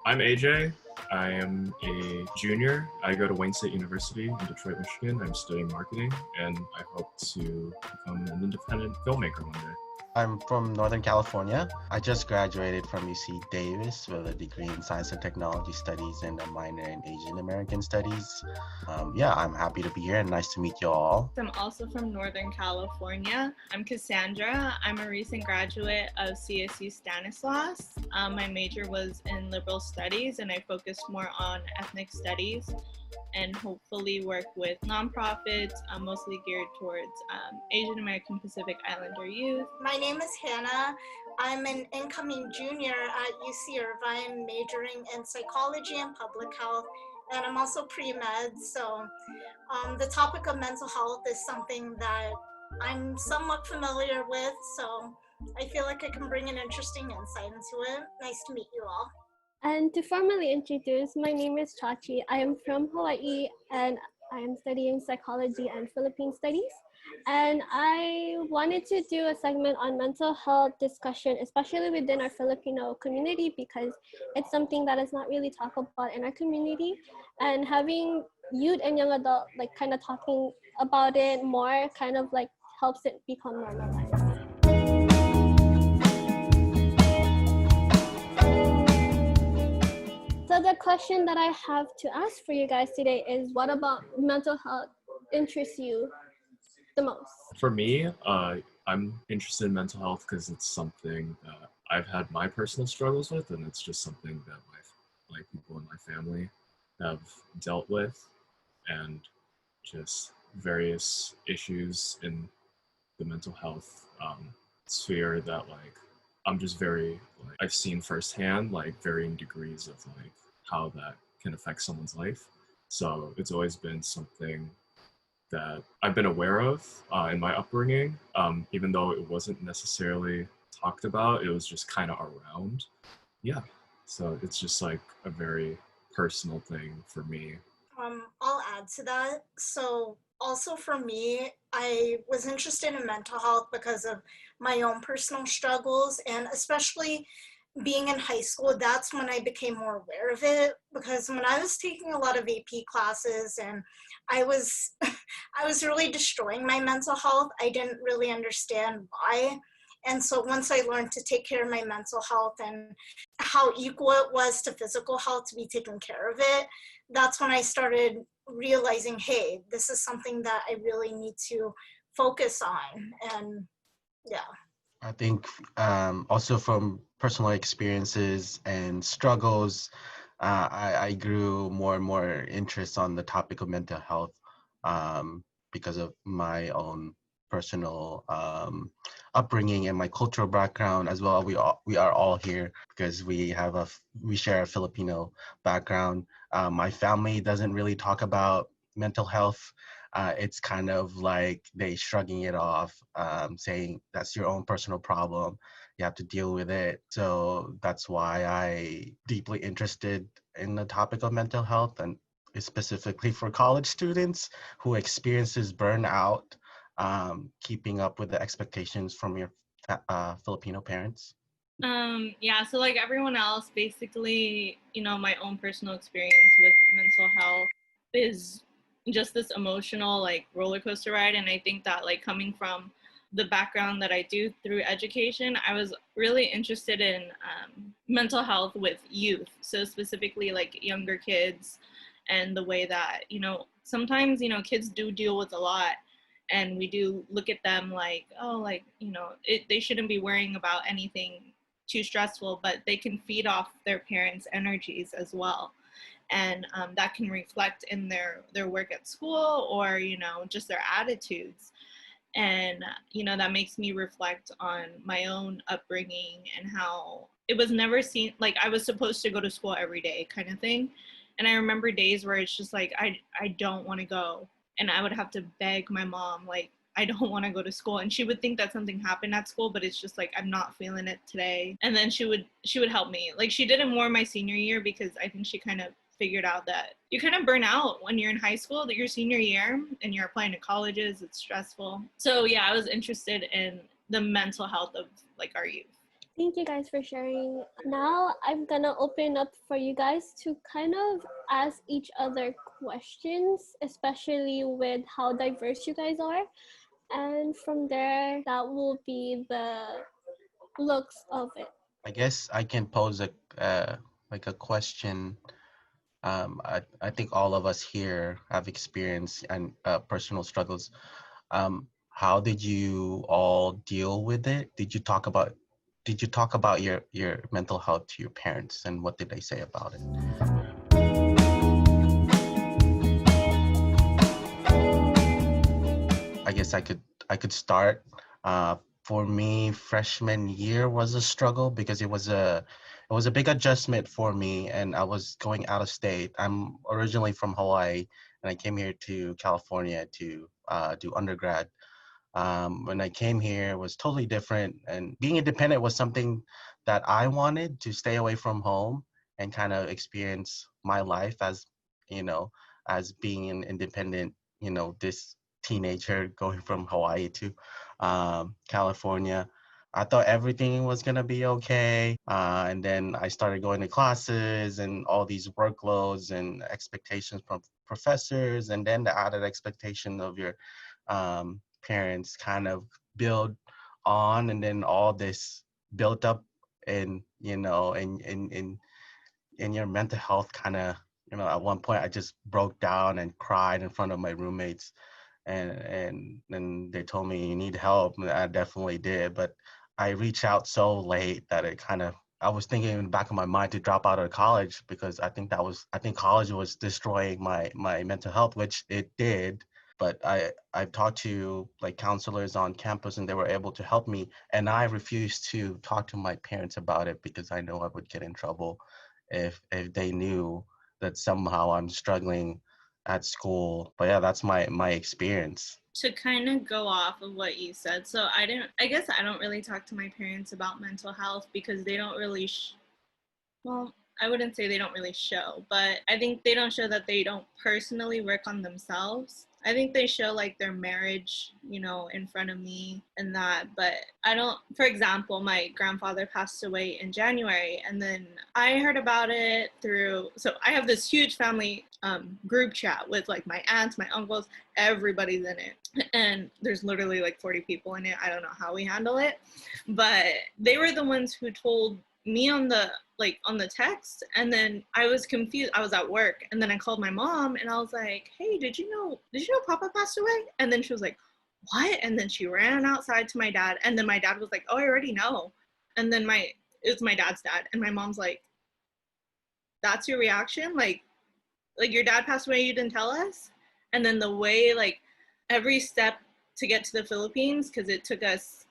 I'm AJ. I am a junior. I go to Wayne State University in Detroit, Michigan. I'm studying marketing, and I hope to become an independent filmmaker one day. I'm from Northern California. I just graduated from UC Davis with a degree in Science and Technology Studies and a minor in Asian American Studies. I'm happy to be here and nice to meet you all. I'm also from Northern California. I'm Cassandra. I'm a recent graduate of CSU Stanislaus. My major was in liberal studies and I focused more on ethnic studies and hopefully work with nonprofits, mostly geared towards Asian American Pacific Islander youth. My name is Hannah. I'm an incoming junior at UC Irvine, majoring in psychology and public health, and I'm also pre-med, so the topic of mental health is something that I'm somewhat familiar with, so I feel like I can bring an interesting insight into it. Nice to meet you all. And to formally introduce, my name is Chachi. I am from Hawaii and I am studying psychology and Philippine studies. And I wanted to do a segment on mental health discussion, especially within our Filipino community, because it's something that is not really talked about in our community. And having youth and young adult kind of talking about it more kind of helps it become normalized. So the question that I have to ask for you guys today is, what about mental health interests you the most? For me, I'm interested in mental health because it's something that I've had my personal struggles with, and it's just something that my people in my family have dealt with, and just various issues in the mental health sphere that I'm just very I've seen firsthand varying degrees of how that can affect someone's life. So it's always been something that I've been aware of in my upbringing, even though it wasn't necessarily talked about, it was just kind of around. Yeah, so it's just a very personal thing for me. I'll add to that. So also for me, I was interested in mental health because of my own personal struggles, and especially being in high school, that's when I became more aware of it, because when I was taking a lot of AP classes and I was really destroying my mental health, I didn't really understand why. And so once I learned to take care of my mental health and how equal it was to physical health to be taking care of it, that's when I started realizing, hey, this is something that I really need to focus on. And yeah. I think also from personal experiences and struggles, I grew more and more interest on the topic of mental health because of my own personal upbringing and my cultural background as well. We are all here because we share a Filipino background. My family doesn't really talk about mental health. It's kind of like they shrugging it off, saying that's your own personal problem. You have to deal with it. So that's why I deeply interested in the topic of mental health, and specifically for college students who experiences burnout, keeping up with the expectations from your Filipino parents. So like everyone else, basically, my own personal experience with mental health is just this emotional roller coaster ride. And I think that coming from the background that I do through education, I was really interested in mental health with youth. So specifically younger kids, and the way that, sometimes, kids do deal with a lot, and we do look at them they shouldn't be worrying about anything too stressful, but they can feed off their parents' energies as well. And that can reflect in their work at school, or, just their attitudes. And, that makes me reflect on my own upbringing and how it was never seen, I was supposed to go to school every day kind of thing. And I remember days where it's just I don't want to go. And I would have to beg my mom, I don't want to go to school. And she would think that something happened at school, but it's just I'm not feeling it today. And then she would help me. She did it more my senior year, because I think she kind of figured out that you kind of burn out when you're in high school, that your senior year and you're applying to colleges, it's stressful. So yeah, I was interested in the mental health of like our youth. Thank you guys for sharing. Now I'm gonna open up for you guys to kind of ask each other questions, especially with how diverse you guys are. And from there, that will be the looks of it. I guess I can pose like a question. I think all of us here have experienced and personal struggles. How did you all deal with it? Did you talk about your mental health to your parents, and what did they say about it? I guess I could start. For me, freshman year was a struggle because it was a big adjustment for me, and I was going out of state. I'm originally from Hawaii, and I came here to California to do undergrad. When I came here, it was totally different, and being independent was something that I wanted, to stay away from home and kind of experience my life as, you know, as being an independent, this teenager going from Hawaii to California. I thought everything was gonna be okay, and then I started going to classes and all these workloads and expectations from professors, and then the added expectation of your parents kind of build on, and then all this built up in, in your mental health kind of, at one point I just broke down and cried in front of my roommates, and then they told me, you need help, and I definitely did, but I reached out so late that it kind of, I was thinking in the back of my mind to drop out of college, because I think college was destroying my mental health, which it did. But I've talked to like counselors on campus, and they were able to help me, and I refused to talk to my parents about it because I know I would get in trouble if they knew that somehow I'm struggling at school. But yeah, that's my experience. To kind of go off of what you said, so I guess I don't really talk to my parents about mental health because they don't really well, I wouldn't say they don't really show, but I think they don't show that they don't personally work on themselves. I think they show like their marriage, in front of me and that, but I don't, for example, my grandfather passed away in January, and then I heard about it so I have this huge family group chat with like my aunts, my uncles, everybody's in it. And there's literally like 40 people in it. I don't know how we handle it, but they were the ones who told me on the text, and then I was confused. I was at work, and then I called my mom, and I was like, hey, did you know Papa passed away? And then she was like, what? And then she ran outside to my dad, and then my dad was like, oh, I already know. And then it was my dad's dad, and my mom's like, that's your reaction? Like your dad passed away, you didn't tell us? And then the way like every step to get to the Philippines, because it took us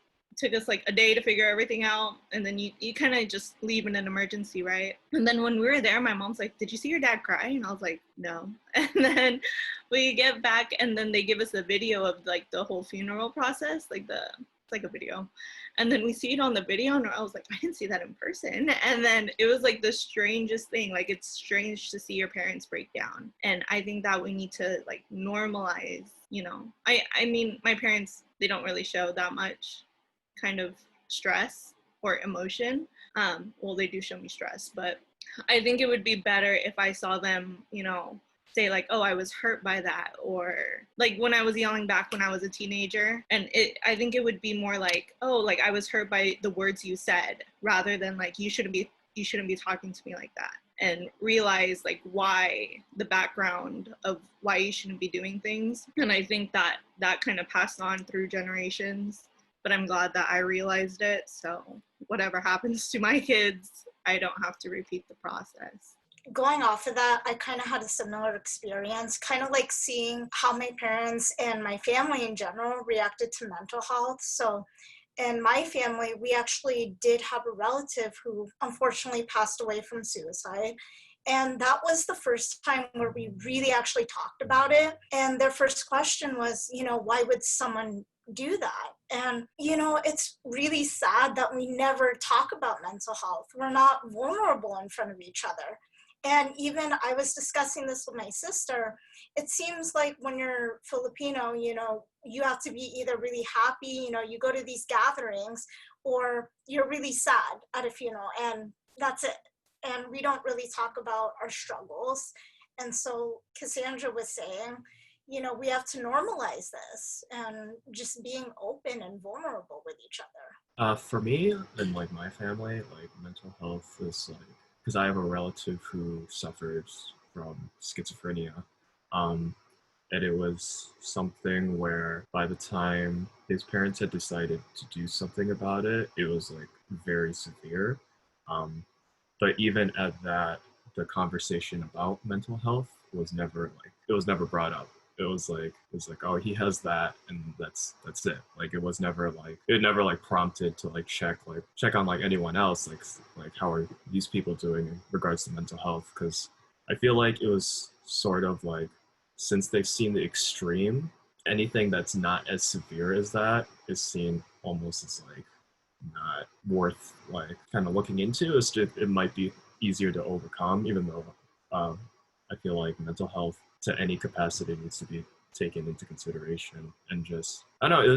like a day to figure everything out, and then you kind of just leave in an emergency, right? And then when we were there, my mom's like, did you see your dad cry? And I was like, no. And then we get back, and then they give us a video of like the whole funeral process, it's like a video, and then we see it on the video, and I was like, I didn't see that in person. And then it was like the strangest thing. Like, it's strange to see your parents break down, and I think that we need to like normalize, I mean, my parents, they don't really show that much kind of stress or emotion. Well, they do show me stress, but I think it would be better if I saw them, say like, oh, I was hurt by that, or like when I was yelling back when I was a teenager, and I think it would be more like, oh, like I was hurt by the words you said, rather than like, you shouldn't be talking to me like that, and realize like the background of why you shouldn't be doing things. And I think that kind of passed on through generations. But I'm glad that I realized it. So whatever happens to my kids, I don't have to repeat the process. Going off of that, I kind of had a similar experience, kind of like seeing how my parents and my family in general reacted to mental health. So in my family, we actually did have a relative who unfortunately passed away from suicide. And that was the first time where we really actually talked about it. And their first question was, why would someone do that? And, it's really sad that we never talk about mental health. We're not vulnerable in front of each other. And even I was discussing this with my sister, it seems like when you're Filipino, you have to be either really happy, you go to these gatherings, or you're really sad at a funeral, and that's it. And we don't really talk about our struggles. And so Cassandra was saying, we have to normalize this and just being open and vulnerable with each other. For me and like my family, like mental health is like, because I have a relative who suffers from schizophrenia. Um, and it was something where by the time his parents had decided to do something about it, it was like very severe. Um, but even at that, the conversation about mental health was never like, it was never brought up. It was like oh, he has that, and that's it. Like it was never like, it never like prompted to like check on like anyone else, like how are these people doing in regards to mental health, because I feel like it was sort of like, since they've seen the extreme, anything that's not as severe as that is seen almost as like not worth like kind of looking into. It's just, it might be easier to overcome, even though I feel like mental health to any capacity needs to be taken into consideration. And just, I don't know,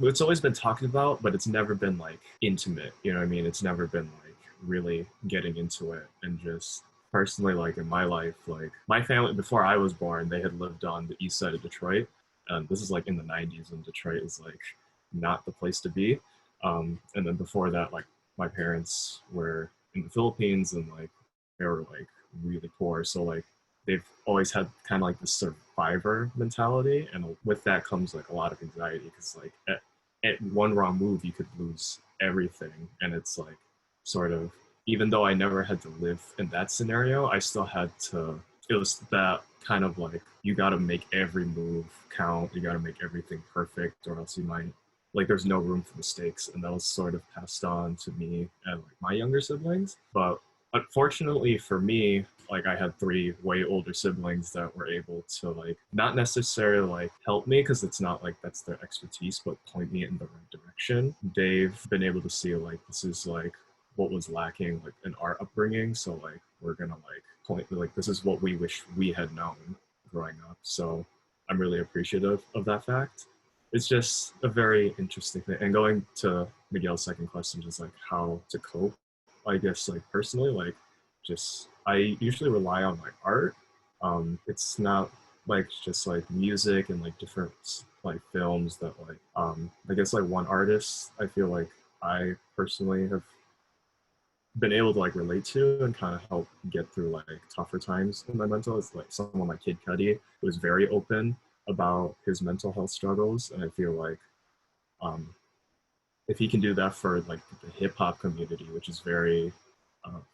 it's always been talked about, but it's never been like intimate, you know what I mean? It's never been like really getting into it. And just personally, like in my life, like my family, before I was born, they had lived on the east side of Detroit. And this is like in the 90s, and Detroit is like not the place to be. And then before that, like my parents were in the Philippines, and like they were like really poor. So like they've always had kind of like this survivor mentality. And with that comes like a lot of anxiety, because like at one wrong move, you could lose everything. And it's like sort of, even though I never had to live in that scenario, I still had to, it was that kind of like, you got to make every move count. You got to make everything perfect, or else you might, like there's no room for mistakes. And that was sort of passed on to me and like my younger siblings. But unfortunately for me, like I had 3 way older siblings that were able to like not necessarily like help me, because it's not like that's their expertise, but point me in the right direction. They've been able to see like, this is like what was lacking like in our upbringing, so like we're gonna like point, like this is what we wish we had known growing up. So I'm really appreciative of that fact. It's just a very interesting thing. And going to Miguel's second question, just like how to cope, I guess like personally, like just I usually rely on my art. It's not like just like music and like different like films that like I guess like one artist I feel like I personally have been able to like relate to and kind of help get through like tougher times in my mental is like someone like Kid Cudi, who was very open about his mental health struggles. And I feel like if he can do that for like the hip hop community, which is very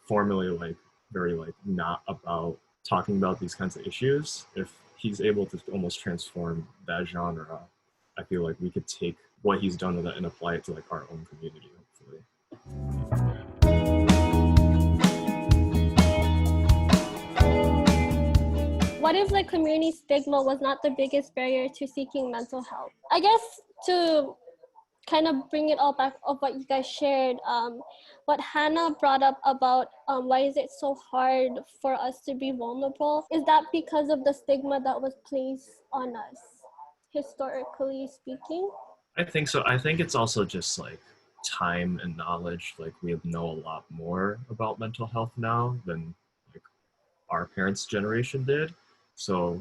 formally like very like not about talking about these kinds of issues, if he's able to almost transform that genre, I feel like we could take what he's done with it and apply it to like our own community, hopefully. What if like community stigma was not the biggest barrier to seeking mental health? I guess to kind of bring it all back of what you guys shared, what Hannah brought up about why is it so hard for us to be vulnerable, is that because of the stigma that was placed on us, historically speaking? I think so. I think it's also just like time and knowledge. Like we know a lot more about mental health now than like our parents' generation did. So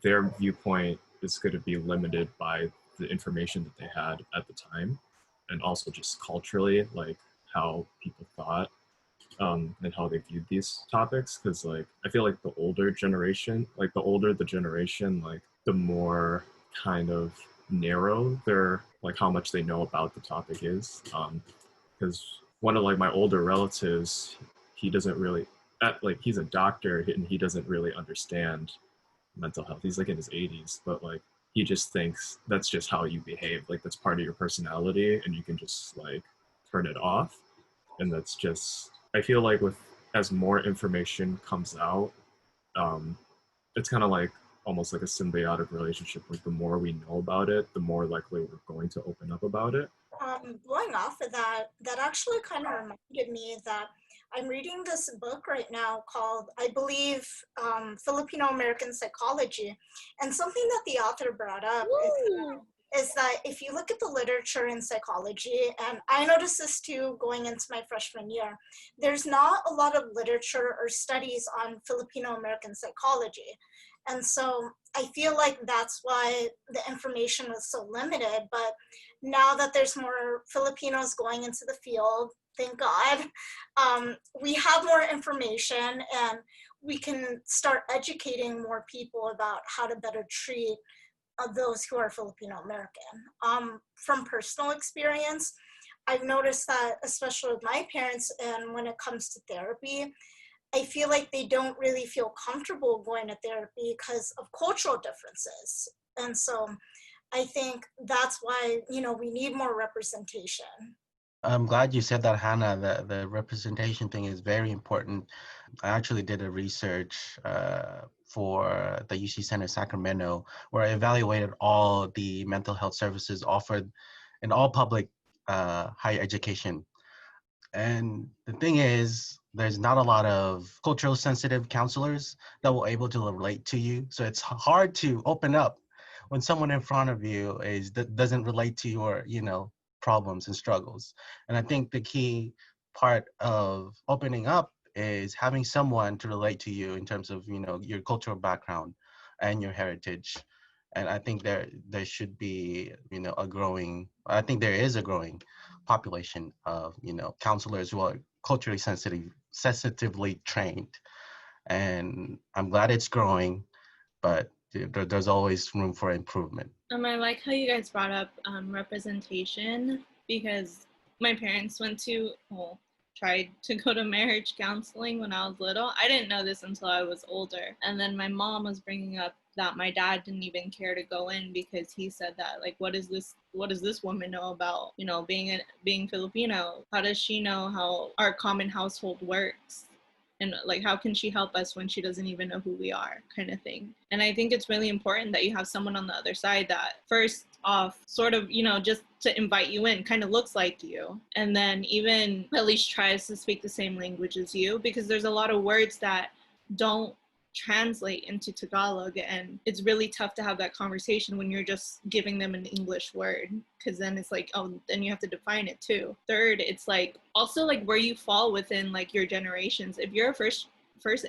their viewpoint is going to be limited by the information that they had at the time, and also just culturally, like how people thought and how they viewed these topics. Because like I feel like the older generation, like the older the generation, like the more kind of narrow their like how much they know about the topic is. Because one of like my older relatives, he doesn't really like he's a doctor and he doesn't really understand mental health. He's like in his 80s, but like he just thinks that's just how you behave, like that's part of your personality and you can just like turn it off. And that's just, I feel like with as more information comes out, it's kind of like almost like a symbiotic relationship. Like the more we know about it, the more likely we're going to open up about it. Going off of that, that actually kind of reminded me that I'm reading this book right now called, I believe, Filipino American Psychology. And something that the author brought up is that if you look at the literature in psychology, and I noticed this too going into my freshman year, there's not a lot of literature or studies on Filipino American psychology. And so I feel like that's why the information was so limited. But now that there's more Filipinos going into the field, thank God, we have more information and we can start educating more people about how to better treat those who are Filipino American. From personal experience, I've noticed that, especially with my parents, and when it comes to therapy, I feel like they don't really feel comfortable going to therapy because of cultural differences. And so I think that's why, we need more representation. I'm glad you said that, Hannah. The representation thing is very important. I actually did a research for the UC Center Sacramento, where I evaluated all the mental health services offered in all public higher education. And the thing is, there's not a lot of cultural sensitive counselors that will able to relate to you. So it's hard to open up when someone in front of you doesn't relate to your, problems and struggles. And I think the key part of opening up is having someone to relate to you in terms of, your cultural background and your heritage. And I think there should be, I think there is a growing population of, counselors who are culturally sensitively trained. And I'm glad it's growing, but there's always room for improvement. I like how you guys brought up representation, because my parents tried to go to marriage counseling when I was little. I didn't know this until I was older. And then my mom was bringing up that my dad didn't even care to go in because he said that, like, what does this woman know about, being Filipino? How does she know how our common household works? And like, how can she help us when she doesn't even know who we are, kind of thing. And I think it's really important that you have someone on the other side that first off sort of, just to invite you in, kind of looks like you, and then even at least tries to speak the same language as you, because there's a lot of words that don't translate into Tagalog, and it's really tough to have that conversation when you're just giving them an English word, because then it's like, oh, then you have to define it too. Third, it's like also like where you fall within like your generations. If you're a first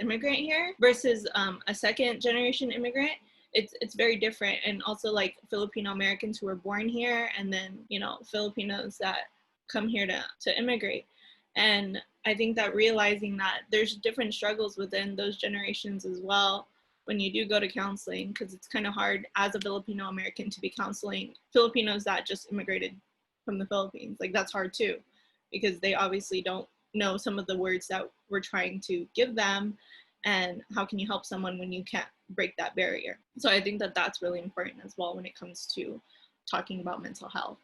immigrant here versus a second generation immigrant, it's very different. And also like Filipino Americans who were born here, and then Filipinos that come here to immigrate. And I think that realizing that there's different struggles within those generations as well when you do go to counseling, because it's kind of hard as a Filipino American to be counseling Filipinos that just immigrated from the Philippines. Like, that's hard too, because they obviously don't know some of the words that we're trying to give them. And how can you help someone when you can't break that barrier? So I think that that's really important as well when it comes to talking about mental health.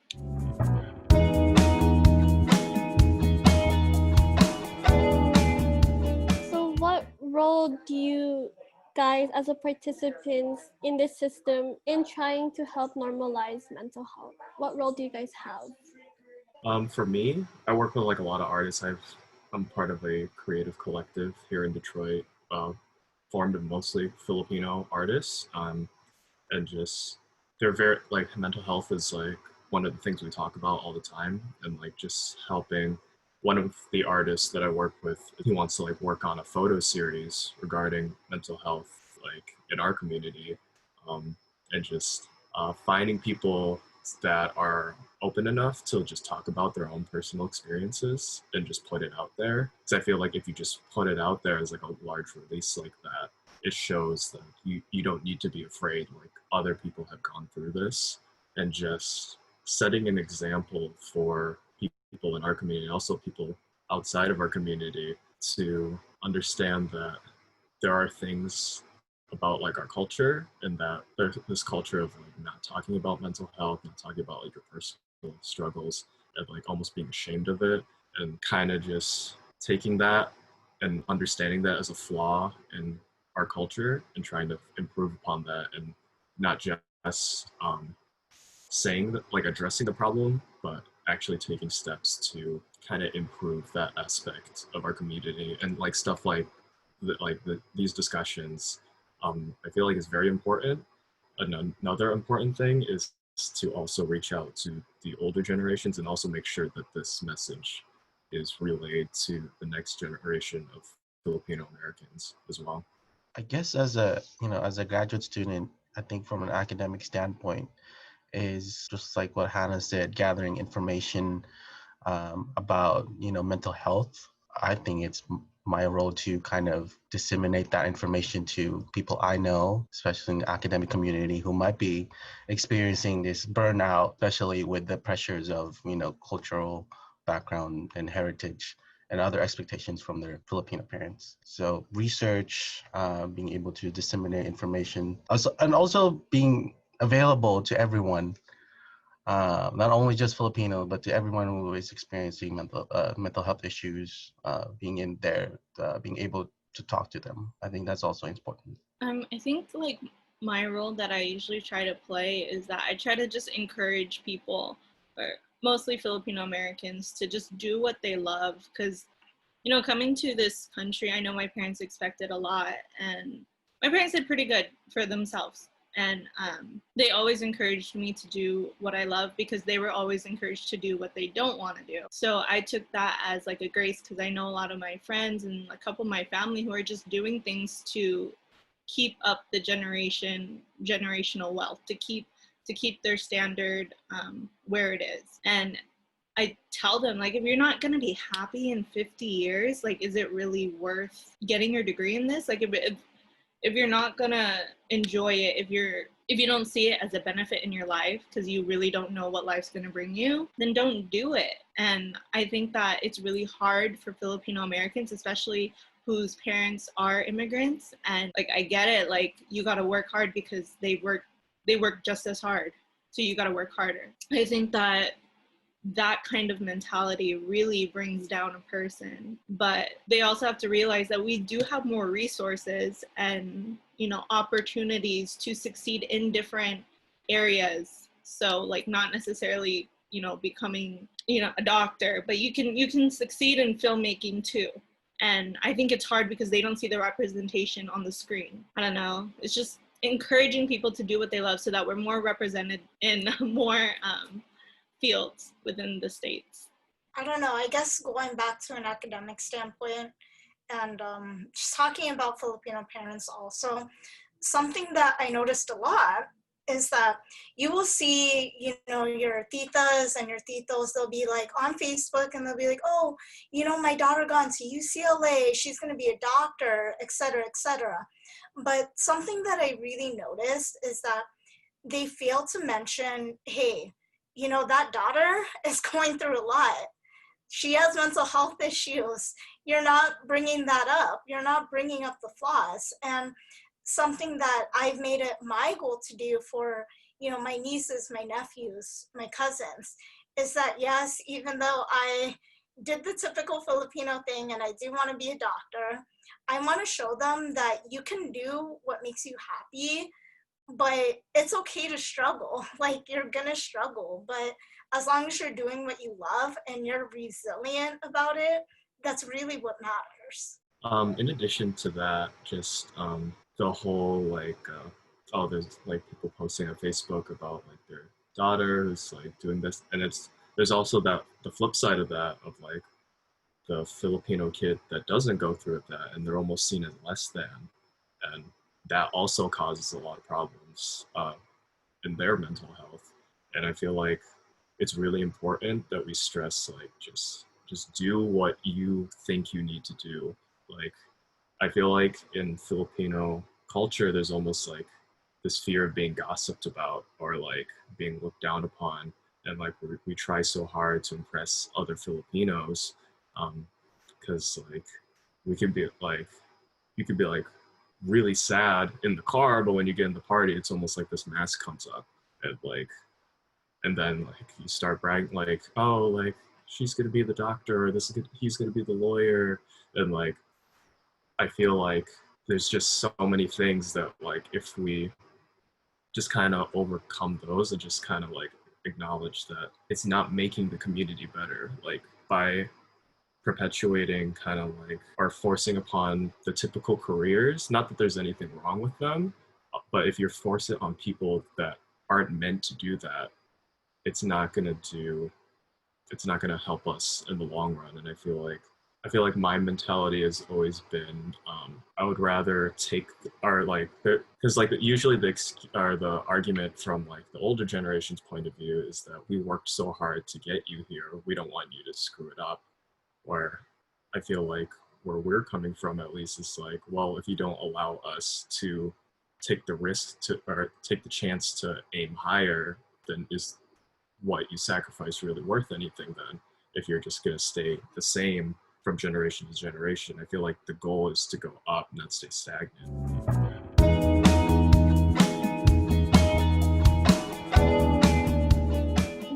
What role do you guys as a participants in this system in trying to help normalize mental health? What role do you guys have? For me, I work with like a lot of artists. I'm part of a creative collective here in Detroit, formed of mostly Filipino artists, and just they're very like mental health is like one of the things we talk about all the time, and like just helping. One of the artists that I work with, he wants to like work on a photo series regarding mental health, like in our community, and just finding people that are open enough to just talk about their own personal experiences and just put it out there. Because I feel like if you just put it out there as like a large release like that, it shows that you don't need to be afraid, like other people have gone through this, and just setting an example for people in our community, also people outside of our community, to understand that there are things about like our culture, and that there's this culture of like not talking about mental health, not talking about like your personal struggles, and like almost being ashamed of it, and kind of just taking that and understanding that as a flaw in our culture and trying to improve upon that, and not just saying that, like addressing the problem, but actually taking steps to kind of improve that aspect of our community, and like stuff like these discussions, I feel like is very important. Another important thing is to also reach out to the older generations and also make sure that this message is relayed to the next generation of Filipino Americans as well. I guess as a graduate student, I think from an academic standpoint is just like what Hannah said, gathering information about mental health. I think it's my role to kind of disseminate that information to people I know, especially in the academic community, who might be experiencing this burnout, especially with the pressures of cultural background and heritage and other expectations from their Filipino parents. So research, being able to disseminate information, also being available to everyone, not only just Filipino, but to everyone who is experiencing mental health issues, being in there, being able to talk to them. I think that's also important. I think like my role that I usually try to play is that I try to just encourage people, or mostly Filipino Americans, to just do what they love. Because, coming to this country, I know my parents expected a lot, and my parents did pretty good for themselves. And they always encouraged me to do what I love, because they were always encouraged to do what they don't want to do. So I took that as like a grace, because I know a lot of my friends and a couple of my family who are just doing things to keep up the generational wealth, to keep their standard where it is. And I tell them, like, if you're not going to be happy in 50 years, like, is it really worth getting your degree in this? Like, if you're not going to enjoy it, if you don't see it as a benefit in your life, because you really don't know what life's going to bring you, then don't do it. And I think that it's really hard for Filipino Americans, especially whose parents are immigrants. And like, I get it, like, you got to work hard because they work just as hard. So you got to work harder. I think that kind of mentality really brings down a person, but they also have to realize that we do have more resources and opportunities to succeed in different areas. So like, not necessarily becoming a doctor, but you can succeed in filmmaking too. And I think it's hard because they don't see the representation on the screen. I don't know, it's just encouraging people to do what they love so that we're more represented in more fields within the States. I don't know, I guess going back to an academic standpoint and just talking about Filipino parents also, something that I noticed a lot is that you will see, your titas and your titos, they'll be like on Facebook and they'll be like, oh, my daughter gone to UCLA, she's going to be a doctor, etc., etc. But something that I really noticed is that they fail to mention, hey, that daughter is going through a lot. She has mental health issues. You're not bringing that up. You're not bringing up the flaws. And something that I've made it my goal to do for, my nieces, my nephews, my cousins, is that yes, even though I did the typical Filipino thing and I do want to be a doctor, I want to show them that you can do what makes you happy, but it's okay to struggle. Like, you're gonna struggle, but as long as you're doing what you love and you're resilient about it, that's really what matters. In addition to that, just the whole there's like people posting on Facebook about like their daughters like doing this, and there's also the flip side of that, of like the Filipino kid that doesn't go through that and they're almost seen as less than, and that also causes a lot of problems in their mental health. And I feel like it's really important that we stress like just do what you think you need to do. Like, I feel like in Filipino culture, there's almost like this fear of being gossiped about or like being looked down upon, and like we try so hard to impress other Filipinos, because like we can be like, you could be like really sad in the car, but when you get in the party, it's almost like this mask comes up, and then like you start bragging like, oh, like she's gonna be the doctor, or he's gonna be the lawyer, and like I feel like there's just so many things that like if we just kind of overcome those and just kind of like acknowledge that it's not making the community better. Like by perpetuating kind of like or forcing upon the typical careers, not that there's anything wrong with them, but if you're forcing it on people that aren't meant to do that, it's not going to help us in the long run. And I feel like my mentality has always been, I would rather take, or like, because like usually the argument from like the older generation's point of view is that we worked so hard to get you here, we don't want you to screw it up. Or I feel like where we're coming from at least is like, well, if you don't allow us to take the risk to, or take the chance to aim higher, then is what you sacrifice really worth anything then? If you're just going to stay the same from generation to generation, I feel like the goal is to go up, not stay stagnant.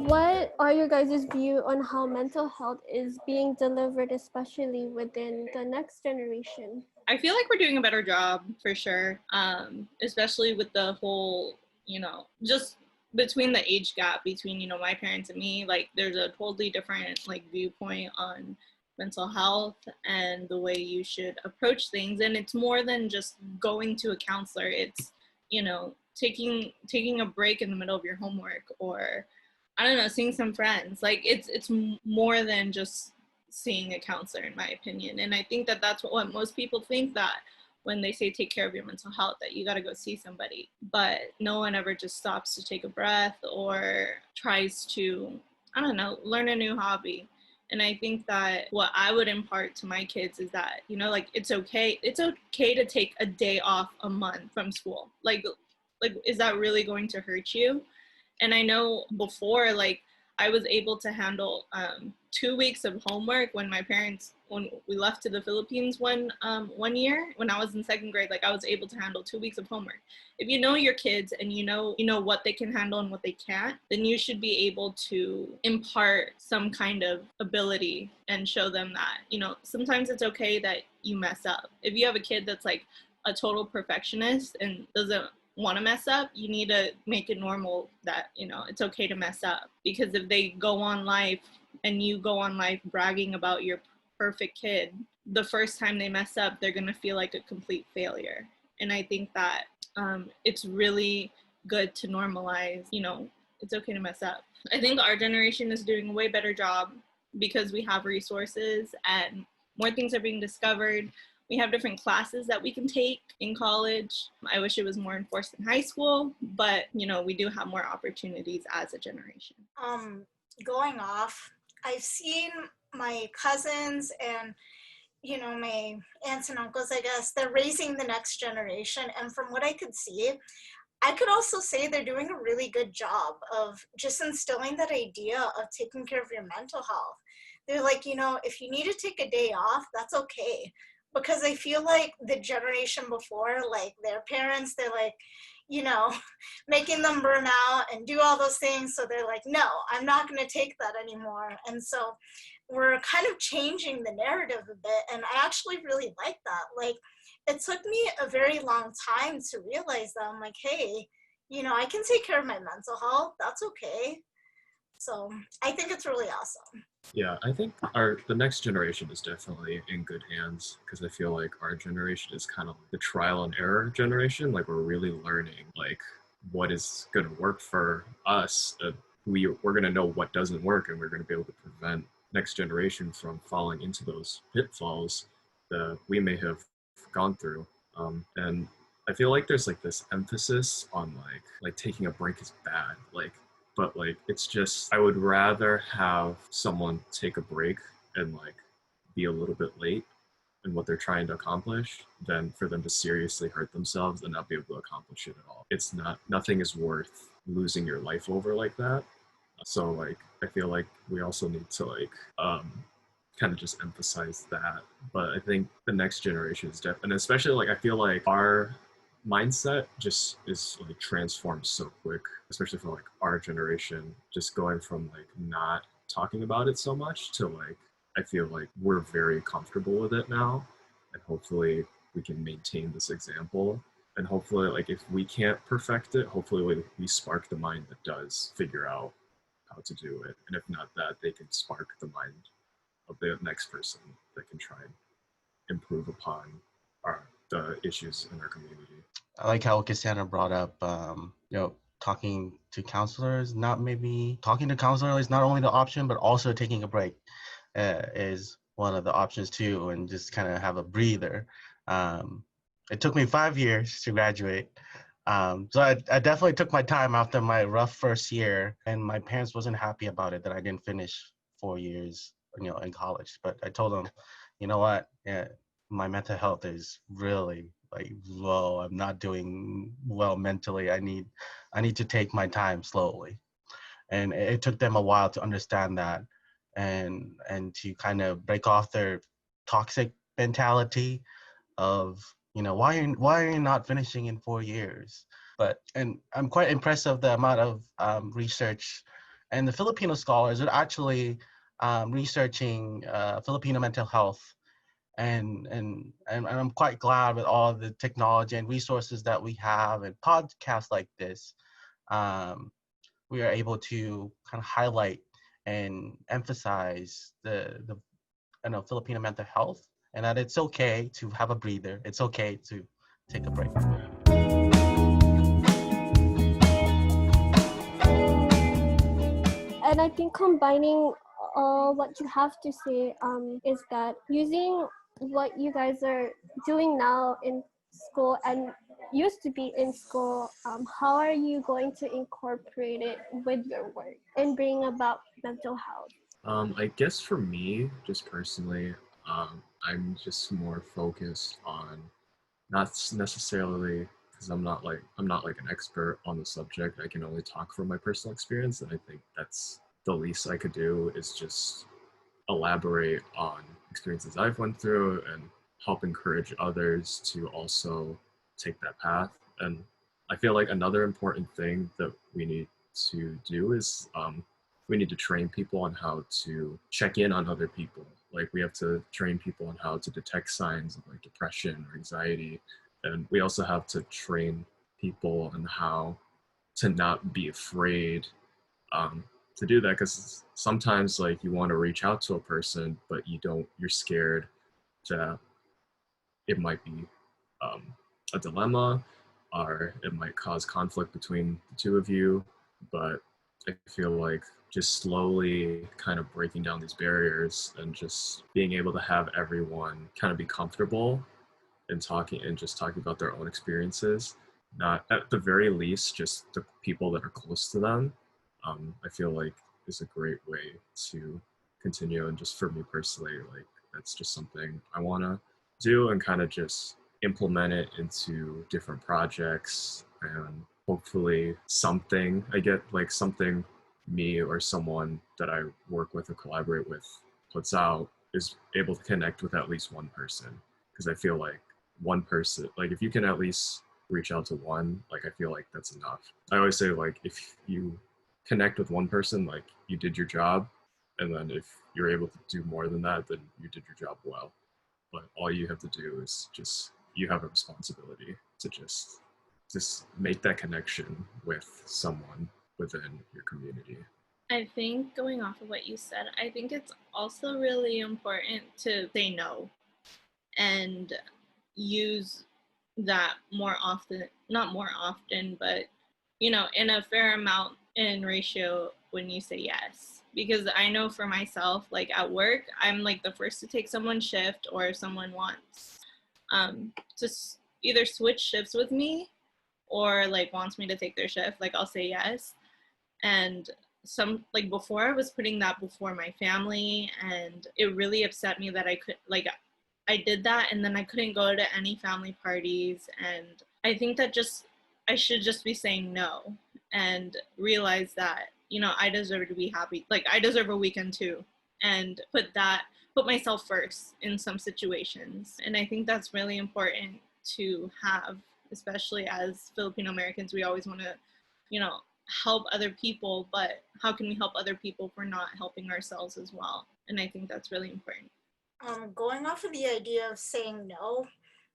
What are your guys' view on how mental health is being delivered, especially within the next generation? I feel like we're doing a better job for sure, especially with the whole, just between the age gap between, my parents and me. Like there's a totally different like viewpoint on mental health and the way you should approach things. And it's more than just going to a counselor. It's, taking a break in the middle of your homework, or I don't know, seeing some friends. Like it's more than just seeing a counselor, in my opinion. And I think that that's what most people think, that when they say take care of your mental health, that you got to go see somebody. But no one ever just stops to take a breath or tries to, I don't know, learn a new hobby. And I think that what I would impart to my kids is that, like it's okay to take a day off a month from school. Like is that really going to hurt you? And I know before, like I was able to handle 2 weeks of homework when we left to the Philippines one year when I was in second grade. Like I was able to handle 2 weeks of homework. If you know your kids and you know what they can handle and what they can't, then you should be able to impart some kind of ability and show them that, sometimes it's okay that you mess up. If you have a kid that's like a total perfectionist and doesn't want to mess up, you need to make it normal that, it's okay to mess up. Because if they go on life and you go on life bragging about your perfect kid, the first time they mess up, they're going to feel like a complete failure. And I think that it's really good to normalize, it's okay to mess up. I think our generation is doing a way better job because we have resources and more things are being discovered. We have different classes that we can take in college. I wish it was more enforced in high school, but we do have more opportunities as a generation. Going off, I've seen my cousins and my aunts and uncles, I guess, they're raising the next generation. And from what I could see, I could also say they're doing a really good job of just instilling that idea of taking care of your mental health. They're like, if you need to take a day off, that's okay. Because I feel like the generation before, like their parents, they're like, making them burn out and do all those things. So they're like, no, I'm not going to take that anymore. And so we're kind of changing the narrative a bit. And I actually really like that. Like it took me a very long time to realize that I'm like, hey, I can take care of my mental health. That's okay. So I think it's really awesome. Yeah, I think the next generation is definitely in good hands, because I feel like our generation is kind of the trial and error generation. Like we're really learning like what is going to work for us. We're going to know what doesn't work, and we're going to be able to prevent next generation from falling into those pitfalls that we may have gone through. And I feel like there's like this emphasis on like taking a break is bad. But like, it's just, I would rather have someone take a break and like be a little bit late in what they're trying to accomplish than for them to seriously hurt themselves and not be able to accomplish it at all. Nothing is worth losing your life over like that. So like, I feel like we also need to like, kind of just emphasize that. But I think the next generation is definitely, and especially like, I feel like our mindset just is like transformed so quick, especially for like our generation, just going from like not talking about it so much to like, I feel like we're very comfortable with it now, and hopefully we can maintain this example. And hopefully like if we can't perfect it, hopefully we spark the mind that does figure out how to do it. And if not that, they can spark the mind of the next person that can try and improve upon the issues in our community. I like how Cassandra brought up, talking to counselors. Not maybe talking to counselors is not only the option, but also taking a break is one of the options too, and just kind of have a breather. It took me 5 years to graduate. So I definitely took my time after my rough first year, and my parents wasn't happy about it that I didn't finish 4 years, in college. But I told them, you know what? Yeah, my mental health is really like low. I'm not doing well mentally. I need to take my time slowly. And it took them a while to understand that, and to kind of break off their toxic mentality of, why are you not finishing in 4 years? And I'm quite impressed of the amount of research, and the Filipino scholars are actually researching Filipino mental health, and I'm quite glad with all the technology and resources that we have and podcasts like this. We are able to kind of highlight and emphasize the Filipino mental health, and that it's okay to have a breather. It's okay to take a break. And I think combining what you have to say is that using what you guys are doing now in school and used to be in school, how are you going to incorporate it with your work and bring about mental health? I guess for me, just personally, I'm just more focused on not necessarily because I'm not like an expert on the subject. I can only talk from my personal experience, and I think that's the least I could do is just elaborate on experiences I've went through and help encourage others to also take that path. And I feel like another important thing that we need to do is we need to train people on how to check in on other people. Like we have to train people on how to detect signs of like depression or anxiety. And we also have to train people on how to not be afraid to do that, because sometimes like you want to reach out to a person, but you're scared that it might be um, a dilemma or it might cause conflict between the two of you. But I feel like just slowly kind of breaking down these barriers and just being able to have everyone kind of be comfortable and just talking about their own experiences, not at the very least just the people that are close to them, I feel like is a great way to continue. And just for me personally, like that's just something I want to do and kind of just implement it into different projects, and hopefully something I get like something me or someone that I work with or collaborate with puts out is able to connect with at least one person, because I feel like one person, like if you can at least reach out to one, like I feel like that's enough. I always say like if you connect with one person, like you did your job, and then if you're able to do more than that, then you did your job well. But all you have to do is just you have a responsibility to just make that connection with someone within your community. I think going off of what you said, I think it's also really important to say no and use that more often, not more often, but in a fair amount in ratio when you say yes. Because I know for myself, like at work, I'm like the first to take someone's shift, or if someone wants to either switch shifts with me or like wants me to take their shift, like I'll say yes. And some like before I was putting that before my family, and it really upset me that I did that and then I couldn't go to any family parties. And I think that I should just be saying no and realize that, I deserve to be happy. Like I deserve a weekend too, and put myself first in some situations. And I think that's really important to have, especially as Filipino Americans. We always want to, help other people, but how can we help other people if we're not helping ourselves as well? And I think that's really important. Going off of the idea of saying no,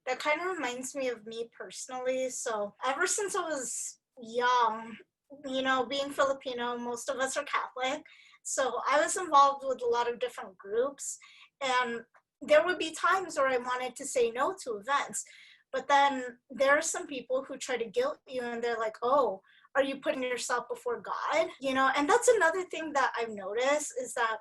that kind of reminds me of me personally. So ever since I was young, being Filipino, most of us are Catholic. So I was involved with a lot of different groups, and there would be times where I wanted to say no to events. But then there are some people who try to guilt you, and they're like, oh, are you putting yourself before God? And that's another thing that I've noticed is that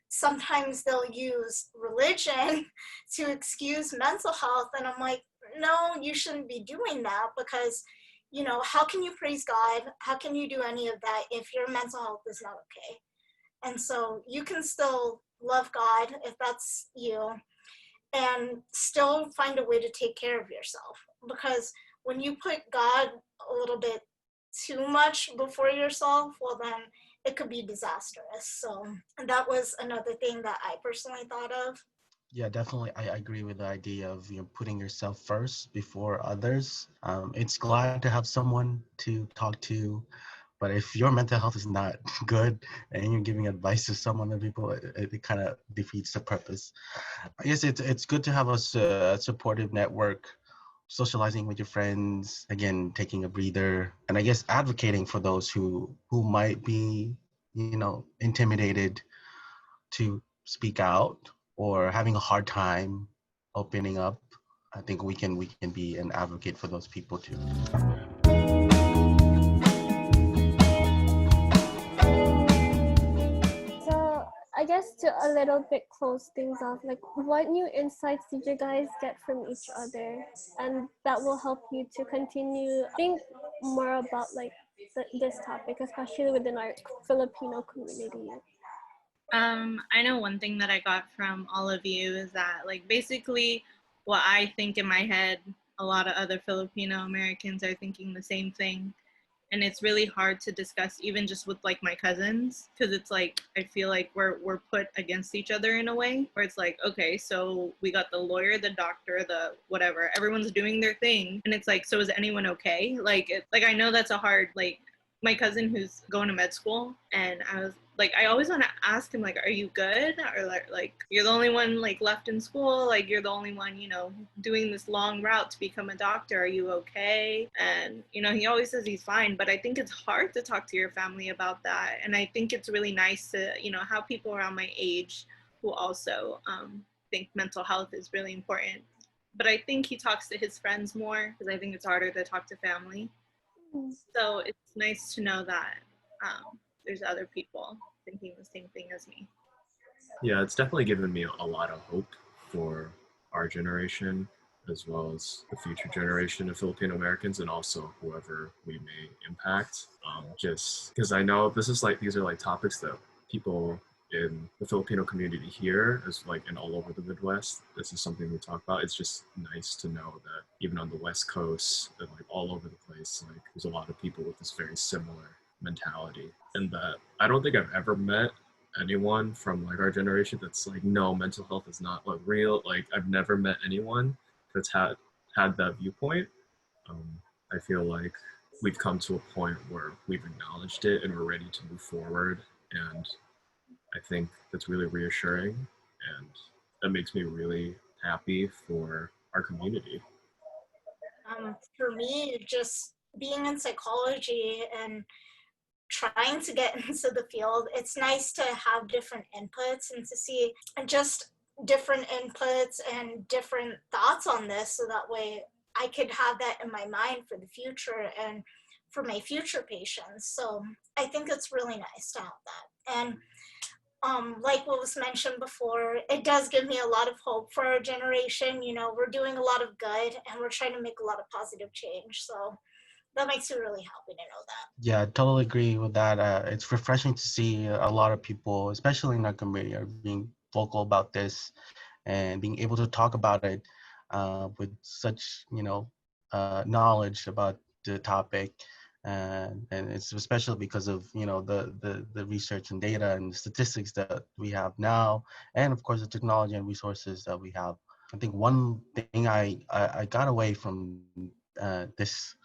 sometimes they'll use religion to excuse mental health. And I'm like, no, you shouldn't be doing that because, how can you praise God? How can you do any of that if your mental health is not okay? And so you can still love God if that's you and still find a way to take care of yourself. Because when you put God a little bit too much before yourself, well, then it could be disastrous. So that was another thing that I personally thought of. Yeah, definitely. I agree with the idea of putting yourself first before others. It's glad to have someone to talk to, but if your mental health is not good and you're giving advice to someone, other people, it kind of defeats the purpose. I guess it's good to have a supportive network, socializing with your friends, again, taking a breather, and I guess advocating for those who might be, intimidated to speak out or having a hard time opening up. I think we can be an advocate for those people too. So I guess to a little bit close things off, like what new insights did you guys get from each other, and that will help you to continue think more about like this topic, especially within our Filipino community. I know one thing that I got from all of you is that, like, basically what I think in my head, a lot of other Filipino Americans are thinking the same thing. And it's really hard to discuss even just with like my cousins, because it's like I feel like we're put against each other in a way where it's like, okay, so we got the lawyer, the doctor, the whatever, everyone's doing their thing, and it's like, so is anyone okay? Like I know that's a hard, like, my cousin who's going to med school, and I was like, I always want to ask him, like, are you good? Or like you're the only one like left in school, like you're the only one, doing this long route to become a doctor. Are you okay? And he always says he's fine, but I think it's hard to talk to your family about that. And I think it's really nice to have people around my age who also think mental health is really important. But I think he talks to his friends more, because I think it's harder to talk to family. So it's nice to know that there's other people thinking the same thing as me. Yeah, it's definitely given me a lot of hope for our generation as well as the future generation of Filipino Americans and also whoever we may impact. Just because I know these are like topics that people in the Filipino community here, as like in all over the Midwest, this is something we talk about. It's just nice to know that even on the West Coast and like all over the place, like there's a lot of people with this very similar mentality. And that I don't think I've ever met anyone from like our generation that's like, no, mental health is not like real. Like I've never met anyone that's had that viewpoint. um, I feel like we've come to a point where we've acknowledged it and we're ready to move forward, and I think that's really reassuring, and that makes me really happy for our community. For me, just being in psychology and trying to get into the field, it's nice to have different inputs and to see just different inputs and different thoughts on this, so that way I could have that in my mind for the future and for my future patients. So I think it's really nice to have that. And like what was mentioned before, it does give me a lot of hope for our generation. We're doing a lot of good and we're trying to make a lot of positive change. So that makes me really happy to know that. Yeah, I totally agree with that. It's refreshing to see a lot of people, especially in our community, are being vocal about this and being able to talk about it with such, knowledge about the topic. And it's especially because of, the research and data and statistics that we have now, and of course the technology and resources that we have. I think one thing I got away from this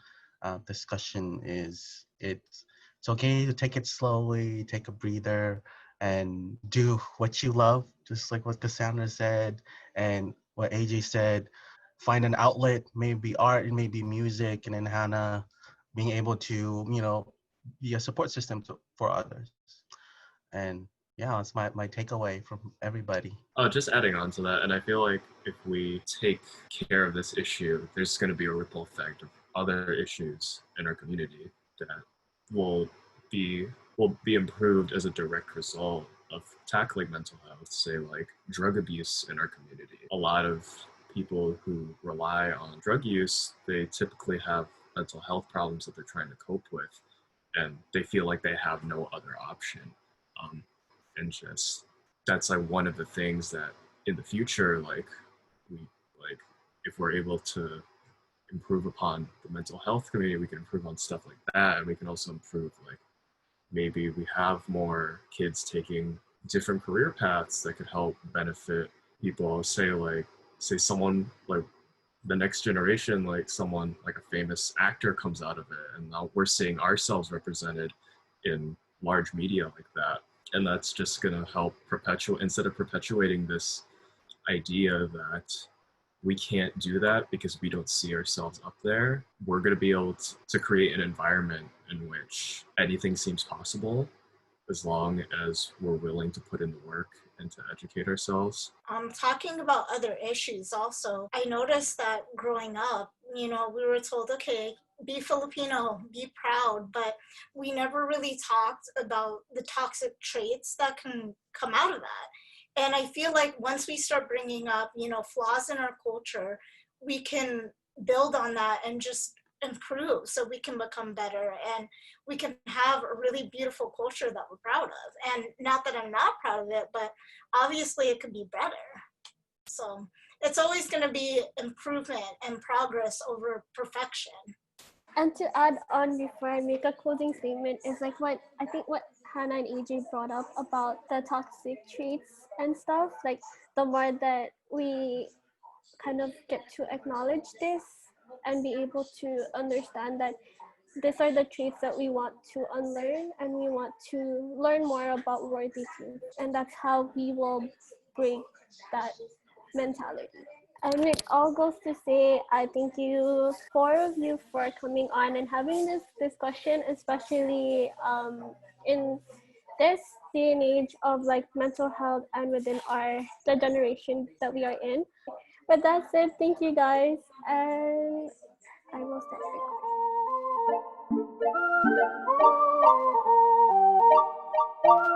discussion is it's okay to take it slowly, take a breather, and do what you love, just like what Cassandra said and what AJ said. Find an outlet, maybe art, it may be music, and then Hannah being able to, be a support system for others. And yeah, that's my takeaway from everybody. Just adding on to that, and I feel like if we take care of this issue, there's going to be a ripple effect of other issues in our community that will be improved as a direct result of tackling mental health. Say like drug abuse in our community. A lot of people who rely on drug use, they typically have mental health problems that they're trying to cope with, and they feel like they have no other option. And just that's like one of the things that in the future, like we like if we're able to improve upon the mental health community, we can improve on stuff like that, and we can also improve like maybe we have more kids taking different career paths that could help benefit people. Say someone like the next generation, like someone like a famous actor comes out of it, and now we're seeing ourselves represented in large media like that. And that's just going to help perpetuate, instead of perpetuating this idea that we can't do that because we don't see ourselves up there, we're going to be able to create an environment in which anything seems possible as long as we're willing to put in the work and to educate ourselves. Talking about other issues also, I noticed that growing up, we were told, okay, be Filipino, be proud, but we never really talked about the toxic traits that can come out of that. And I feel like once we start bringing up, flaws in our culture, we can build on that and just improve so we can become better and we can have a really beautiful culture that we're proud of. And not that I'm not proud of it, but obviously it could be better. So it's always going to be improvement and progress over perfection. And to add on before I make a closing statement is like what Hannah and AJ brought up about the toxic traits and stuff, like the more that we kind of get to acknowledge this and be able to understand that these are the traits that we want to unlearn and we want to learn more about worthy teams. And that's how we will break that mentality. And it all goes to say, I thank you, four of you, for coming on and having this discussion, especially in this day and age of like mental health and within the generation that we are in. With that said, thank you guys, and I will stop recording.